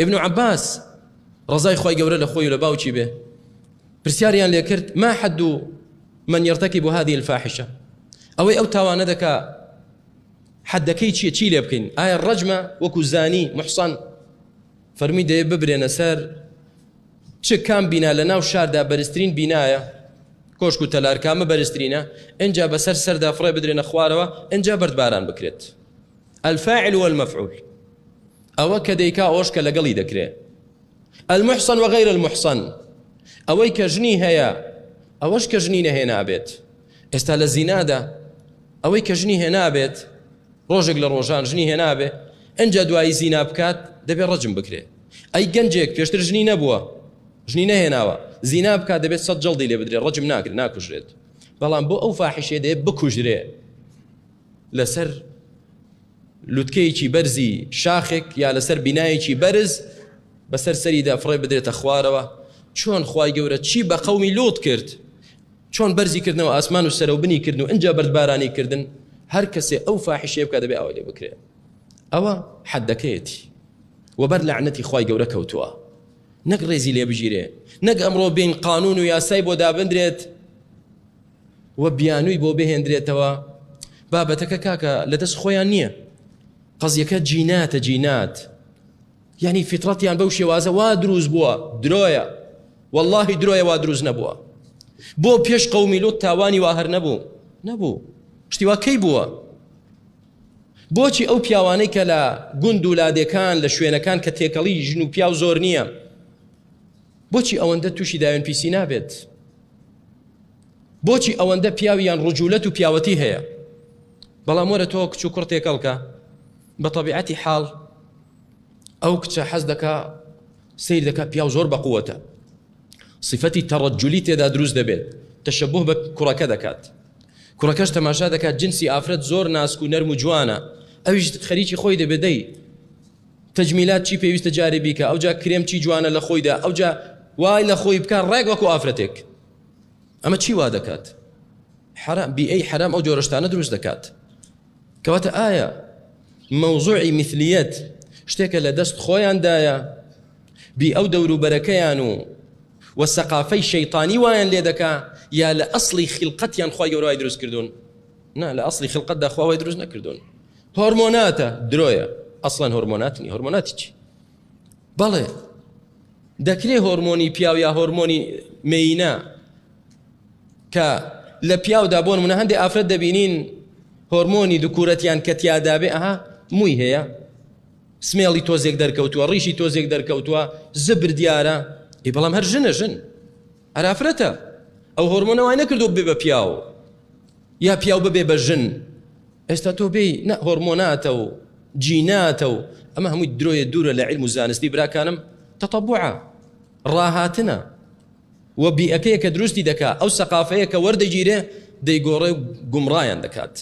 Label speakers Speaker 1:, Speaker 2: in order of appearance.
Speaker 1: ابن عباس ڕزای خۆی گەورە لە خۆی لە باوکی بێ پرسیاریان لێ کرد ما حد من يرتكب هذه الفاحشة ئەوەی ئەو تاوانە دەکا حدەکەی چییە چی لێ بکەین ئایا ڕەجمە وەکو زانی محسن فەرمی دەیە ببرێنە سەر چ کام بینا لە ناو شاردا بەرزترین بینایە کۆشک و تەلارکامە بەرزترینە ئەنجا بەسەر سەردا فڕێ بدرێنە خوارەوە ئەنجا بەردباران بکرێت الفاعل والمفعول ئەوە کە دەیکا ئەوەش کە لەگەڵی دەکرێت المحصن وغير المحصن ئەوەی کە ژنی هەیە ئەوەش کە ژنی نەهێنابێت ئێستا لە زینادا ئەوەی کە ژنی هێنابێت ڕۆژێک لە ڕۆژان ژنی هێنابێ ئەنجا دوایی زینا بکات دەبێت ڕەجم بکرێت ئەی گەنجێک پێشتر ژنی نەبووە ژنی نەهێناوە زینا بکات دەبێت 100 جەڵدی لێ بدرێت ڕەجم ناکرێت ناکوژرێت بەڵام بۆ ئەو فاحیشەیە دەیە بکوژرێ لەسەر لوتکەیەکی بەرزی شاخێک یا لەسەر بینایەکی بەرز بەسەر سەریدا فڕێ بدرێتە خوارەوە چۆن خوای گەورە چی بە قەومی لوت کرد چۆن بەرزی کردنەوە ئاسمان و سەرە و بنی کردن و ئەنجا بەردبارانی کردن هەر کەسێ ئەو فاحیشەیە بکات دەبێت ئەوە لێ بکرێت ئەوە حەدەکەیەتی وبەر لەعنەتی خوای گەورە کەوتووە نەک ڕێزی لێ بژیرێ نەک ئەمڕۆ بین قانون و یاسای بۆ دابندرێت و بیانووی بۆ بهێندرێتەوە بابەتەکە کاکە لەدەست خۆیان نییە قەزیەکە جیناتە جینات یعنی فیترەتیان بەو شێوازە وا دروست بووە درۆیە واللهی درۆیە وا دروست نەبووە بۆ پێش قەومی لوت تاوانی وا هەر نەبوو شتی وا کەی بووە بۆچی ئەو پیاوانەی کە لە گوند و لادێکان لە شوێنەکان کە تێکەڵی ژن و پیاو زۆر نییە بۆچی ئەوەندە تووشی داوێن پیسی نابێت بۆچی ئەوەندە پیاویان ڕجولەت و پیاوەتی هەیە بەڵام وەرە تۆ کچ و کوڕ تێکەڵکە بە طەبیعەتی حاڵ ئەو کچە حەز دەکا سیر دەکا پیاو زۆر بەقووەتە صفەتی تەڕەجولی تێدا دروست دەبێت تەشەبوه بە کوڕەکە دەکات کوڕەکەش تەماشا دەکات جنسی ئافرەت زۆر ناسک و نەرم و جوانە ئەویش خەریکی خۆی دەبێت دەی تەجمیلات چی پێویستە جارێ بیکە ئەوجا کرێم چی جوانە لە خۆیدا ئەوجا وای لە خۆی بکات ڕێک وەکو ئافرەتێک ئەمە چی وا دەکات حرام بیئەی حرام ئەو جۆرەشتانە دروست دەکات کەواتە ئایا مەوزوعی مثلیەت شتێکە لە دەست خۆیاندایە بی ئەو دەوروبەرەکەیان و سەقافەی شەیطانی وایان لێ دەکا یا لە ئەسڵی خلقەتیان خوای گەورە دروست کردوون نا لە ئەسڵی خلقەتدا خوا دروست نەکردوون هۆرمۆناتە درۆیە ئەسڵەن هۆرمۆناتنی هۆرمۆناتی چی بەڵێ دەکرێ هۆرمۆنی پیاو یا هۆرمۆنی مەینە کە لە پیاودا بۆ نمونە هەندێک ئافرەت دەبینین هۆرمۆنی دوکورەتیان کە تیادابێ ئەها مووی هەیە سمێڵی تۆزێک دەرکەوتووە ڕیشی تۆزێک دەرکەوتووە زبر دیارە بەڵام هەر ژن ئەرافرەتە ئەو هۆرمۆنە وای نەکردو بێ بە پیاو یا پیاو ببێ بە ژن ئێستا تۆ بێی نە هۆرمۆناتە و جیناتە و ئەمە هەمووی درۆیە دوورە لە عیلم و زانستی براکانم تەتەبوعە ڕاهاتنە و بیئەکەیە کە دروستی دەکات ئەو سەقافەیە کە وەردەگیرێ دەیگۆڕێ و گومڕایان دەکات